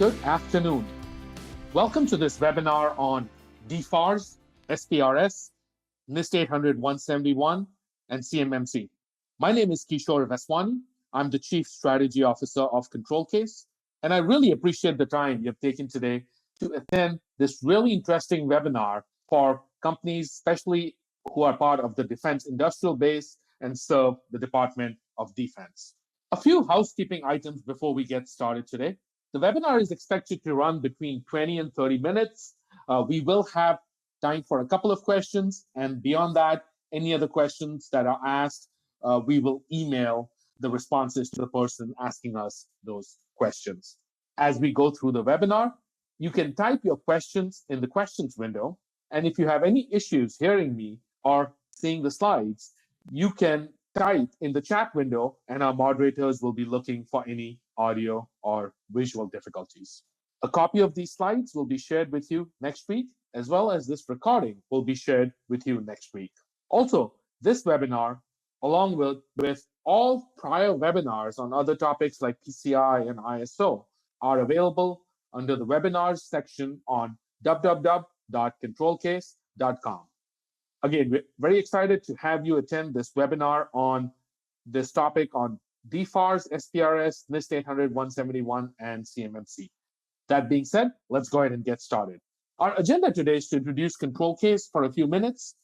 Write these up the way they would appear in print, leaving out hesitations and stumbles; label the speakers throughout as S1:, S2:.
S1: Good afternoon. Welcome to this webinar on DFARS, SPRS, NIST 800-171, and CMMC. My name is Kishore Vaswani. I'm the Chief Strategy Officer of ControlCase, and I really appreciate the time you've taken today to attend this really interesting webinar for companies, especially who are part of the defense industrial base and serve the Department of Defense. A few housekeeping items before we get started today. The webinar is expected to run between 20 and 30 minutes. We will have time for a couple of questions, and beyond that, any other questions that are asked, we will email the responses to the person asking us those questions. As we go through the webinar, you can type your questions in the questions window, and if you have any issues hearing me or seeing the slides, you can type in the chat window, and our moderators will be looking for any audio or visual difficulties. A copy of these slides will be shared with you next week, as well as this recording will be shared with you next week. Also, this webinar, along with all prior webinars on other topics like PCI and ISO, are available under the webinars section on www.controlcase.com. Again, we're very excited to have you attend this webinar on this topic on DFARS, SPRS, NIST 800-171, and CMMC. That being said, let's go ahead and get started. Our agenda today is to introduce ControlCase for a few minutes.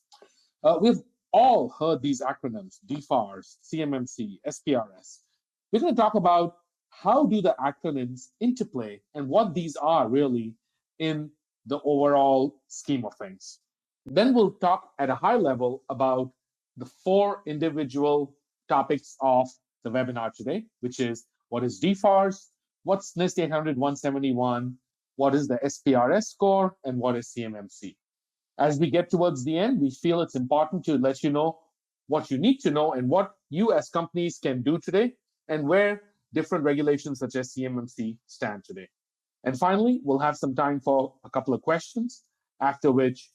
S1: We've all heard these acronyms, DFARS, CMMC, SPRS. We're going to talk about how do the acronyms interplay and what these are really in the overall scheme of things. Then we'll talk at a high level about the four individual topics of the webinar today, which is what is DFARS, what's NIST 800-171, what is the SPRS score, and what is CMMC. As we get towards the end, we feel it's important to let you know what you need to know and what you as companies can do today and where different regulations such as CMMC stand today. And finally, we'll have some time for a couple of questions, after which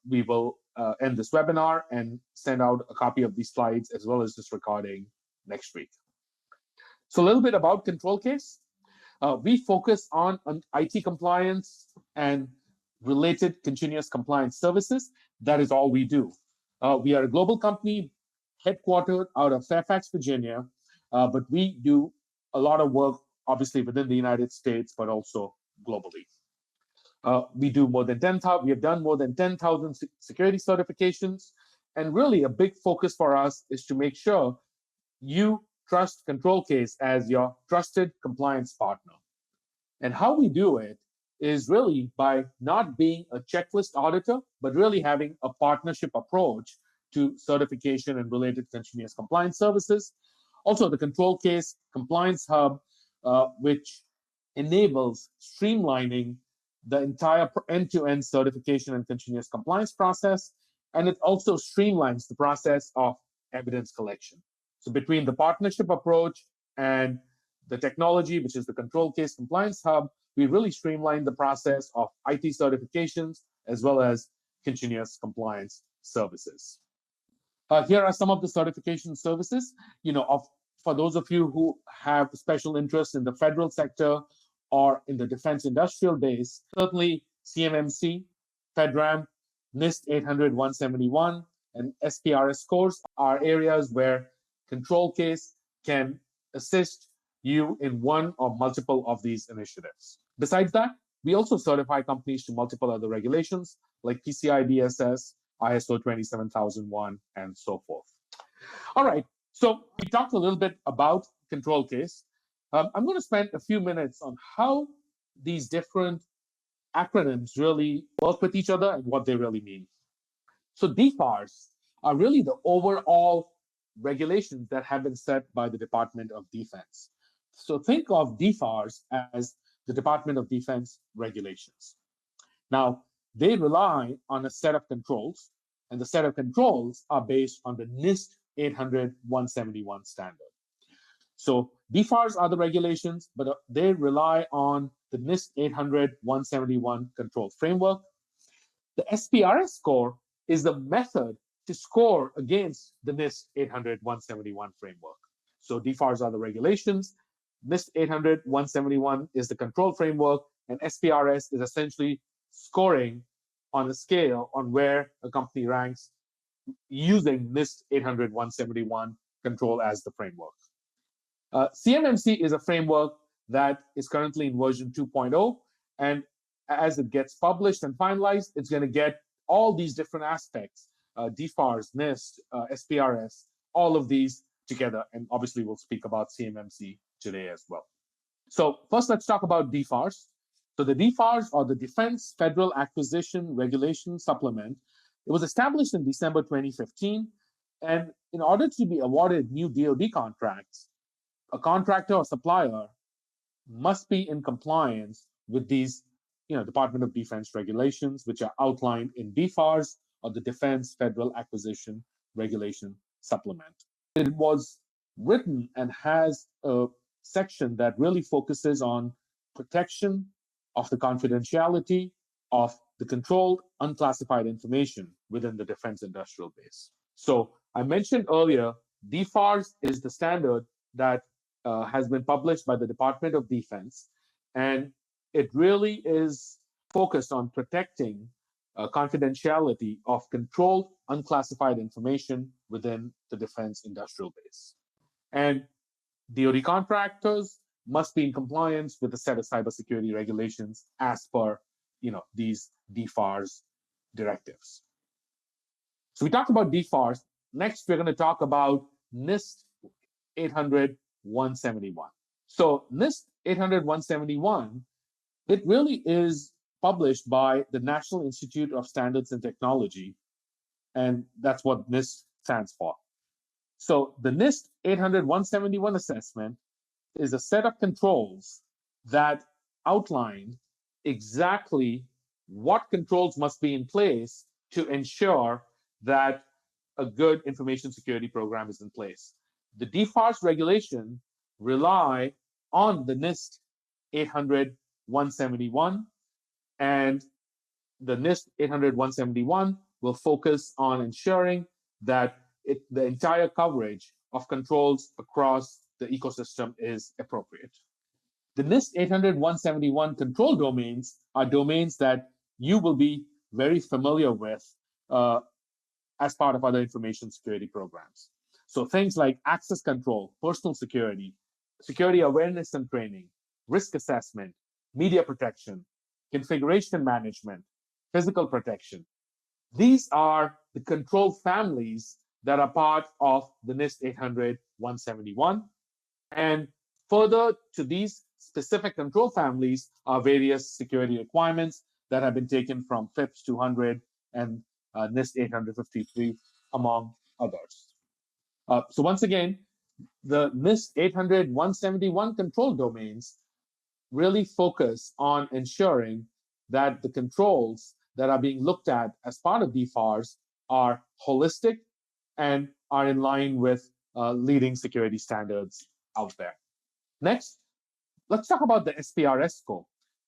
S1: we will end this webinar and send out a copy of these slides as well as this recording next week. So a little bit about ControlCase. We focus on IT compliance and related continuous compliance services. That is all we do. We are a global company headquartered out of Fairfax, Virginia, but we do a lot of work, obviously, within the United States, but also globally. We have done more than 10,000 security certifications, and really a big focus for us is to make sure you trust ControlCase as your trusted compliance partner. And how we do it is really by not being a checklist auditor, but really having a partnership approach to certification and related continuous compliance services. Also, the ControlCase Compliance Hub, which enables streamlining the entire end-to-end certification and continuous compliance process, and it also streamlines the process of evidence collection. So between the partnership approach and the technology, which is the ControlCase Compliance Hub, we really streamline the process of IT certifications as well as continuous compliance services. Here are some of the certification services. For those of you who have special interest in the federal sector or in the defense industrial base, certainly CMMC, FedRAMP, NIST 800-171, and SPRS scores are areas where ControlCase can assist you in one or multiple of these initiatives. Besides that, we also certify companies to multiple other regulations like PCI DSS, ISO 27001, and so forth. All right, so we talked a little bit about ControlCase. I'm going to spend a few minutes on how these different acronyms really work with each other and what they really mean. So DFARS are really the overall regulations that have been set by the Department of Defense. So think of DFARS as the Department of Defense regulations. Now, they rely on a set of controls, and the set of controls are based on the NIST 800-171 standard. So DFARS are the regulations, but they rely on the NIST 800-171 control framework. The SPRS score is the method to score against the NIST 800-171 framework. So DFARS are the regulations. NIST 800-171 is the control framework, and SPRS is essentially scoring on a scale on where a company ranks using NIST 800-171 control as the framework. CMMC is a framework that is currently in version 2.0, and as it gets published and finalized, it's going to get all these different aspects, DFARS, NIST, SPRS, all of these together, and obviously we'll speak about CMMC today as well. So first, let's talk about DFARS. So the DFARS, or the Defense Federal Acquisition Regulation Supplement, it was established in December 2015, and in order to be awarded new DoD contracts, a contractor or supplier must be in compliance with these Department of Defense regulations, which are outlined in DFARS, or the Defense Federal Acquisition Regulation Supplement. It was written and has a section that really focuses on protection of the confidentiality of the controlled unclassified information within the defense industrial base. So I mentioned earlier, DFARS is the standard that has been published by the Department of Defense, and it really is focused on protecting confidentiality of controlled unclassified information within the defense industrial base. And DoD contractors must be in compliance with a set of cybersecurity regulations as per these DFARS directives. So we talked about DFARS. Next, we're going to talk about NIST 800-171. So NIST 800-171, it really is published by the National Institute of Standards and Technology, and that's what NIST stands for. So the NIST 800-171 assessment is a set of controls that outline exactly what controls must be in place to ensure that a good information security program is in place. The DFARS regulation rely on the NIST 800-171, and the NIST 800-171 will focus on ensuring that the entire coverage of controls across the ecosystem is appropriate. The NIST 800-171 control domains are domains that you will be very familiar with as part of other information security programs. So things like access control, personal security, security awareness and training, risk assessment, media protection, configuration management, physical protection. These are the control families that are part of the NIST 800-171. And further to these specific control families are various security requirements that have been taken from FIPS 200 and NIST 853, among others. So once again, the NIST 800-171 control domains really focus on ensuring that the controls that are being looked at as part of DFARS are holistic and are in line with leading security standards out there. Next, let's talk about the SPRS score.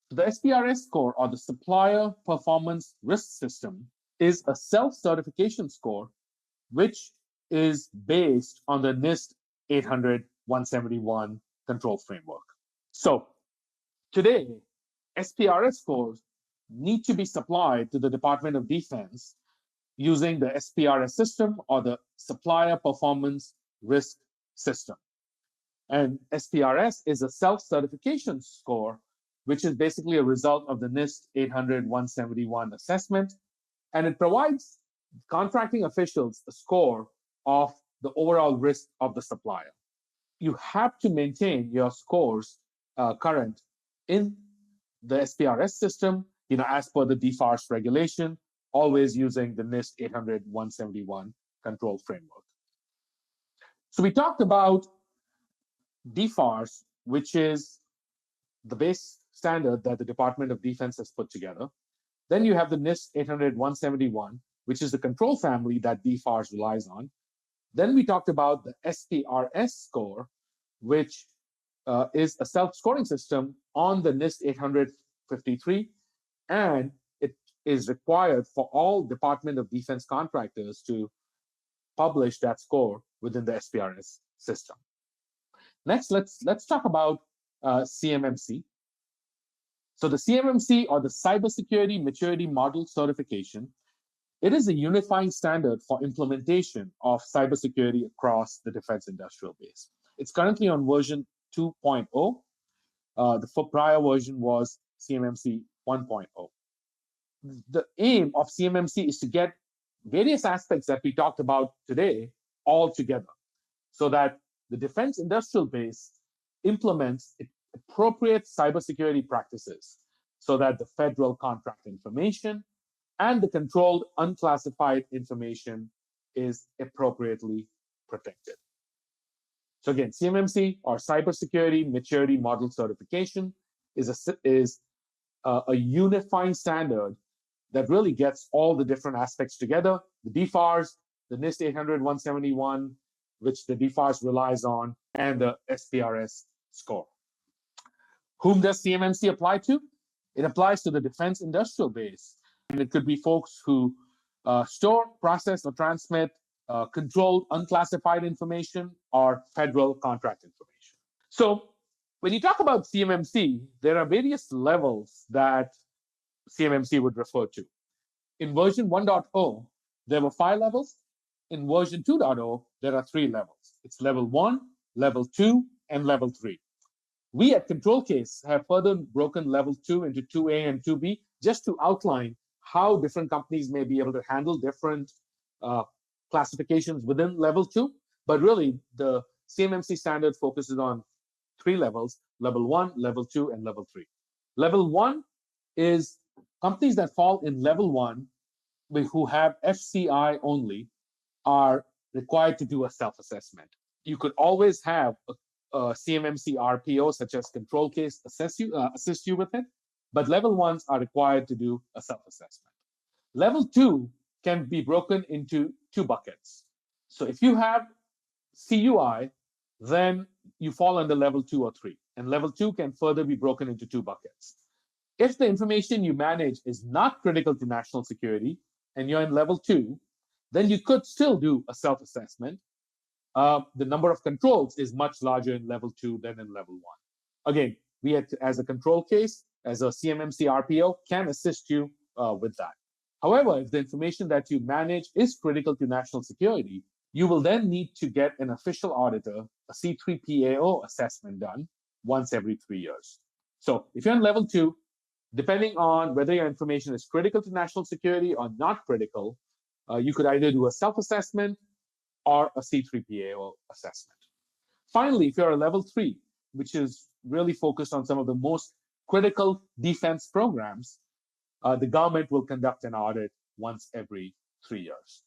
S1: The SPRS score, or the Supplier Performance Risk System, is a self-certification score which is based on the NIST 800-171 control framework. So today, SPRS scores need to be supplied to the Department of Defense using the SPRS system, or the Supplier Performance Risk System. And SPRS is a self-certification score, which is basically a result of the NIST 800-171 assessment, and it provides contracting officials a score of the overall risk of the supplier. You have to maintain your scores current in the SPRS system, as per the DFARS regulation, always using the NIST 800-171 control framework. So we talked about DFARS, which is the base standard that the Department of Defense has put together. Then you have the NIST 800-171, which is the control family that DFARS relies on. Then we talked about the SPRS score, which is a self-scoring system on the NIST 853, and it is required for all Department of Defense contractors to publish that score within the SPRS system. Next, let's talk about CMMC. So the CMMC, or the Cybersecurity Maturity Model Certification, it is a unifying standard for implementation of cybersecurity across the defense industrial base. It's currently on version 2.0. The prior version was CMMC 1.0. The aim of CMMC is to get various aspects that we talked about today all together, so that the defense industrial base implements appropriate cybersecurity practices, so that the federal contract information and the controlled unclassified information is appropriately protected. So again, CMMC, or Cybersecurity Maturity Model Certification, is a unifying standard that really gets all the different aspects together: the DFARS, the NIST 800-171, which the DFARS relies on, and the SPRS score. Whom does CMMC apply to? It applies to the defense industrial base, and it could be folks who store, process, or transmit controlled unclassified information or federal contract information. So when you talk about CMMC, there are various levels that CMMC would refer to. In version 1.0, there were 5 levels. In version 2.0, there are 3 levels. It's level 1, level 2, and level 3. We at ControlCase have further broken level 2 into 2A and 2B, just to outline how different companies may be able to handle different classifications within level 2. But really, the CMMC standard focuses on 3 levels: level 1, level 2, and level 3. Level 1 is companies that fall in level 1, who have FCI only, are required to do a self-assessment. You could always have a CMMC RPO, such as ControlCase, assist you with it, but level 1s are required to do a self-assessment. Level 2 can be broken into 2 buckets. So if you have CUI, then you fall under level 2 or 3, and level 2 can further be broken into 2 buckets. If the information you manage is not critical to national security, and you're in level 2, then you could still do a self-assessment. The number of controls is much larger in level 2 than in level 1. Again, we, as a control case, as a CMMC RPO, can assist you with that. However, if the information that you manage is critical to national security, you will then need to get an official auditor, a C3PAO assessment done once every 3 years. So if you're in level 2, depending on whether your information is critical to national security or not critical, you could either do a self-assessment or a C3PAO assessment. Finally, if you're a level 3, which is really focused on some of the most critical defense programs, the government will conduct an audit once every 3 years.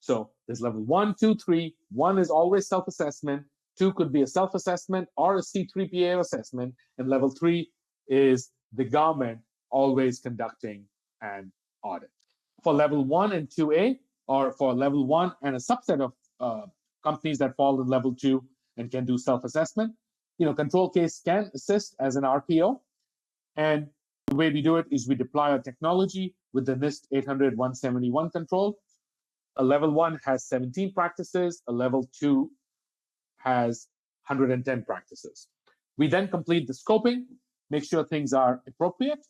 S1: So there's level 1, 2, 3. 1 is always self-assessment. 2 could be a self-assessment or a C3PAO assessment. And level 3 is the government always conducting an audit. For level 1 and 2A, or for level 1 and a subset of companies that fall in level 2 and can do self-assessment, ControlCase can assist as an RPO. And the way we do it is we deploy our technology with the NIST 800-171 control. A level 1 has 17 practices. A level 2 has 110 practices. We then complete the scoping, make sure things are appropriate.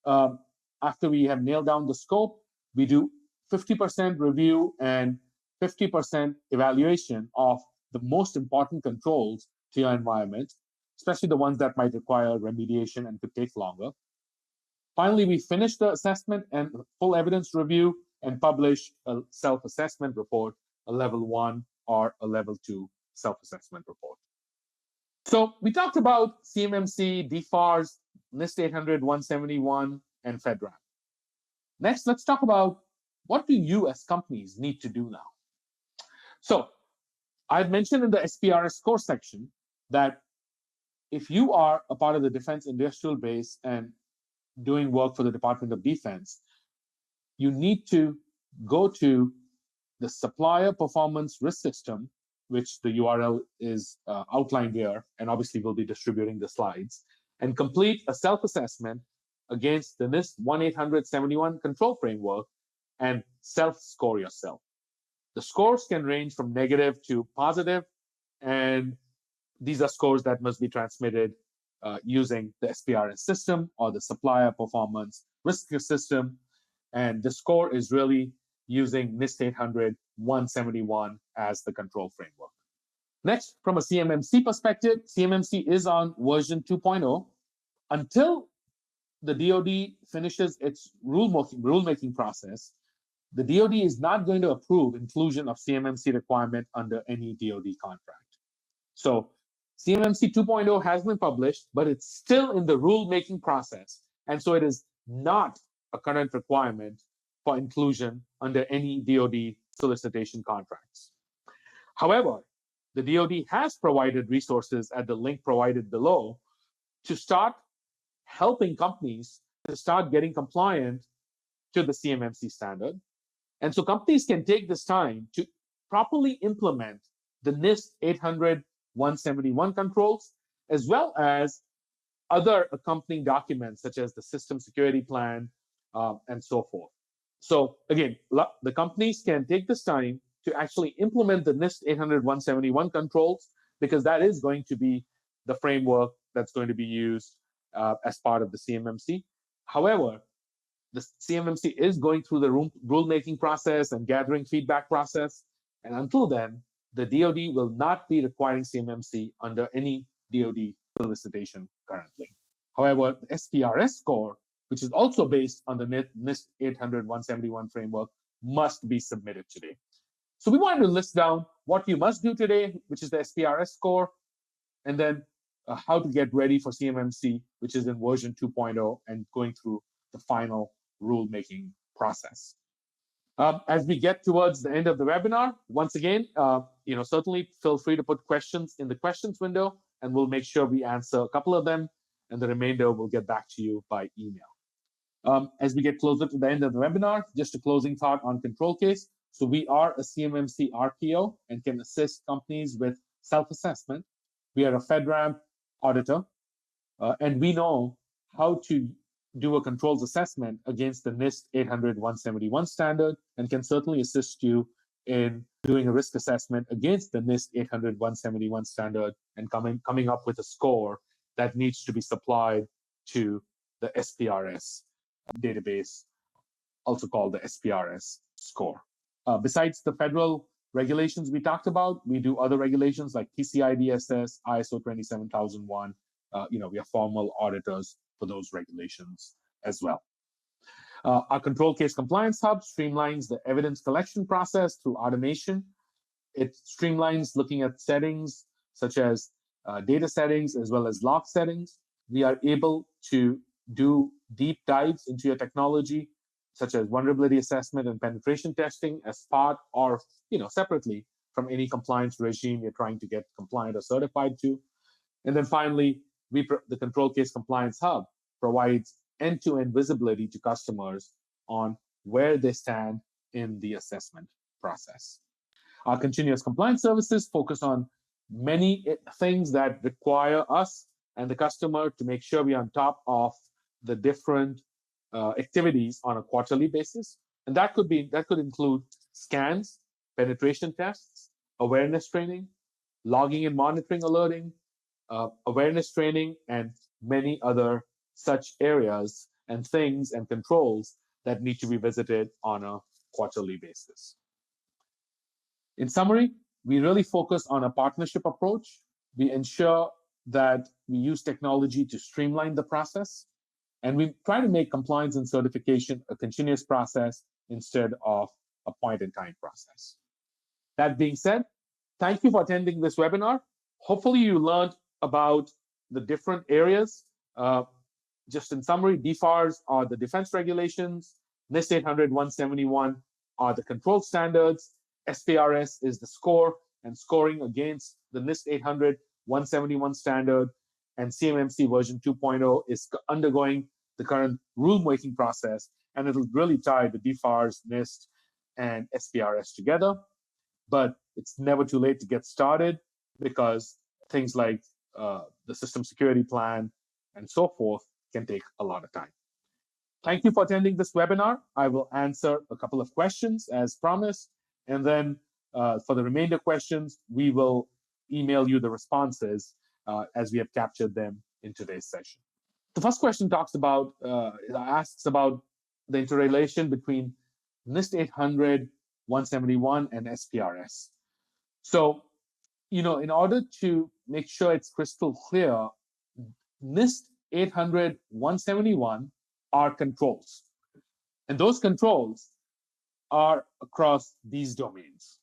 S1: After we have nailed down the scope, we do 50% review and 50% evaluation of the most important controls to your environment, especially the ones that might require remediation and could take longer. Finally, we finish the assessment and full evidence review and publish a self-assessment report, a level 1 or a level 2 self-assessment report. So we talked about CMMC, DFARS, NIST 800-171, and FedRAMP. Next, let's talk about what do you as companies need to do now. So I've mentioned in the SPRS score section that if you are a part of the defense industrial base and doing work for the Department of Defense, you need to go to the Supplier Performance Risk System, which the URL is outlined here, and obviously we'll be distributing the slides, and complete a self-assessment against the NIST 1-800-71 control framework and self-score yourself. The scores can range from negative to positive, and these are scores that must be transmitted using the SPRS system or the supplier performance risk system. And the score is really using NIST 800-171 as the control framework. Next, from a CMMC perspective, CMMC is on version 2.0. Until the DoD finishes its rulemaking process, the DoD is not going to approve inclusion of CMMC requirement under any DoD contract. So CMMC 2.0 has been published, but it's still in the rulemaking process. And so it is not a current requirement for inclusion under any DoD solicitation contracts. However, the DoD has provided resources at the link provided below to start helping companies to start getting compliant to the CMMC standard. And so companies can take this time to properly implement the NIST 800-171 controls, as well as other accompanying documents, such as the system security plan and so forth. So again, the companies can take this time to actually implement the NIST 800-171 controls, because that is going to be the framework that's going to be used as part of the CMMC. However, the CMMC is going through the rulemaking process and gathering feedback process. And until then, the DoD will not be requiring CMMC under any DoD solicitation currently. However, the SPRS score, which is also based on the NIST 800-171 framework, must be submitted today. So we wanted to list down what you must do today, which is the SPRS score, and then how to get ready for CMMC, which is in version 2.0 and going through the final rulemaking process. As we get towards the end of the webinar, once again, certainly feel free to put questions in the questions window, and we'll make sure we answer a couple of them, and the remainder will get back to you by email. As we get closer to the end of the webinar, just a closing thought on ControlCase. So we are a CMMC RPO and can assist companies with self-assessment. We are a FedRAMP auditor, and we know how to do a controls assessment against the NIST 800-171 standard, and can certainly assist you in doing a risk assessment against the NIST 800-171 standard and coming up with a score that needs to be supplied to the SPRS database, also called the SPRS score. Besides the federal regulations we talked about, we do other regulations like PCI DSS, ISO 27001. We are formal auditors for those regulations as well. Our ControlCase Compliance Hub streamlines the evidence collection process through automation. It streamlines looking at settings such as data settings as well as log settings. We are able to do deep dives into your technology, such as vulnerability assessment and penetration testing as part or separately from any compliance regime you're trying to get compliant or certified to. And then finally, the ControlCase Compliance Hub provides end-to-end visibility to customers on where they stand in the assessment process. Our continuous compliance services focus on many things that require us and the customer to make sure we're on top of the different activities on a quarterly basis. And that could include scans, penetration tests, awareness training, logging and monitoring alerting, awareness training, and many other such areas and things and controls that need to be visited on a quarterly basis. In summary, we really focus on a partnership approach. We ensure that we use technology to streamline the process, and we try to make compliance and certification a continuous process instead of a point-in-time process. That being said, thank you for attending this webinar. Hopefully you learned about the different areas. Just in summary, DFARS are the defense regulations, NIST 800-171 are the control standards, SPRS is the score and scoring against the NIST 800-171 standard, and CMMC version 2.0 is undergoing the current rulemaking process, and it'll really tie the DFARS, NIST, and SPRS together. But it's never too late to get started, because things like the system security plan and so forth can take a lot of time. Thank you for attending this webinar. I will answer a couple of questions as promised, and then for the remainder questions, we will email you the responses as we have captured them in today's session. The first question asks about the interrelation between NIST 800, 171, and SPRS. So, in order to make sure it's crystal clear, NIST 800, 171 are controls. And those controls are across these domains.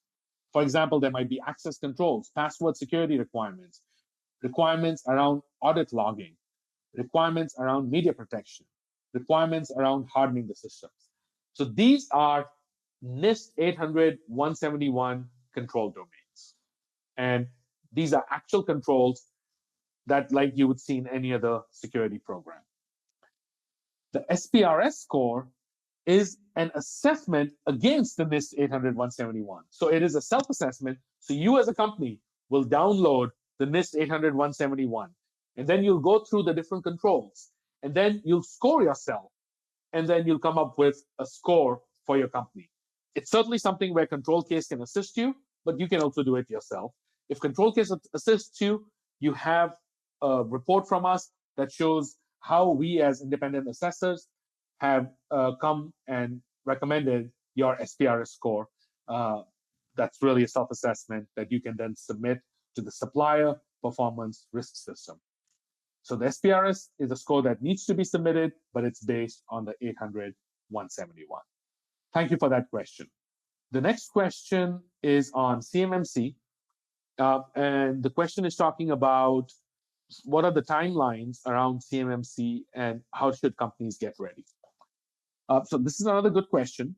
S1: For example, there might be access controls, password security requirements, requirements around audit logging, requirements around media protection, requirements around hardening the systems. So these are NIST 800, 171 control domains. And these are actual controls that like you would see in any other security program. The SPRS score is an assessment against the NIST 800, 171. So it is a self-assessment. So you as a company will download the NIST 800, 171. And then you'll go through the different controls. And then you'll score yourself. And then you'll come up with a score for your company. It's certainly something where ControlCase can assist you, but you can also do it yourself. If ControlCase assists you, you have a report from us that shows how we as independent assessors have come and recommended your SPRS score. That's really a self-assessment that you can then submit to the supplier performance risk system. So the SPRS is a score that needs to be submitted, but it's based on the 800, 171. Thank you for that question. The next question is on CMMC. And the question is talking about what are the timelines around CMMC and how should companies get ready? So this is another good question.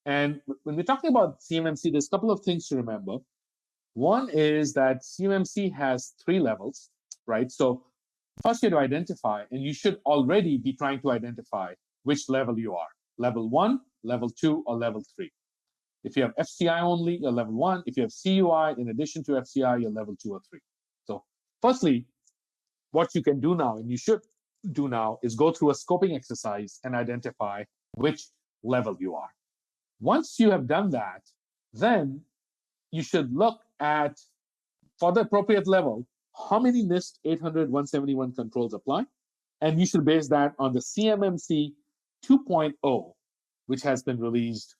S1: And when we're talking about CMMC, there's a couple of things to remember. One is that CMMC has 3 levels, right? So first you have to identify, and you should already be trying to identify which level you are. Level 1, level 2, or level 3. If you have FCI only, you're level 1. If you have CUI in addition to FCI, you're level 2 or 3. So firstly, what you can do now, and you should do now, is go through a scoping exercise and identify which level you are. Once you have done that, then you should look at, for the appropriate level, how many NIST 800, 171 controls apply, and you should base that on the CMMC 2.0, which has been released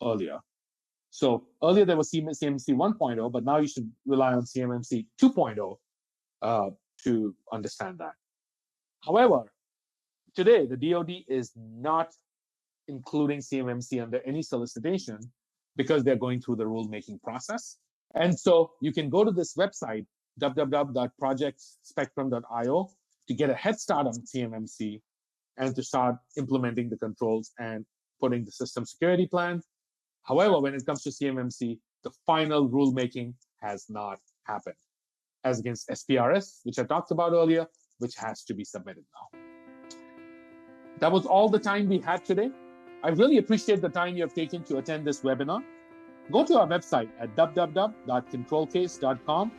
S1: earlier. So earlier there was CMMC 1.0, but now you should rely on CMMC 2.0 to understand that. However, today the DoD is not including CMMC under any solicitation because they're going through the rulemaking process. And so you can go to this website, www.projectspectrum.io, to get a head start on CMMC and to start implementing the controls and putting the system security plan. However, when it comes to CMMC, the final rulemaking has not happened, as against SPRS, which I talked about earlier, which has to be submitted now. That was all the time we had today. I really appreciate the time you have taken to attend this webinar. Go to our website at www.controlcase.com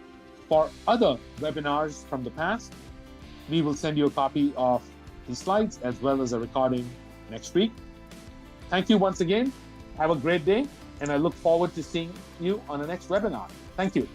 S1: for other webinars from the past. We will send you a copy of the slides as well as a recording next week. Thank you once again. Have a great day, and I look forward to seeing you on the next webinar. Thank you.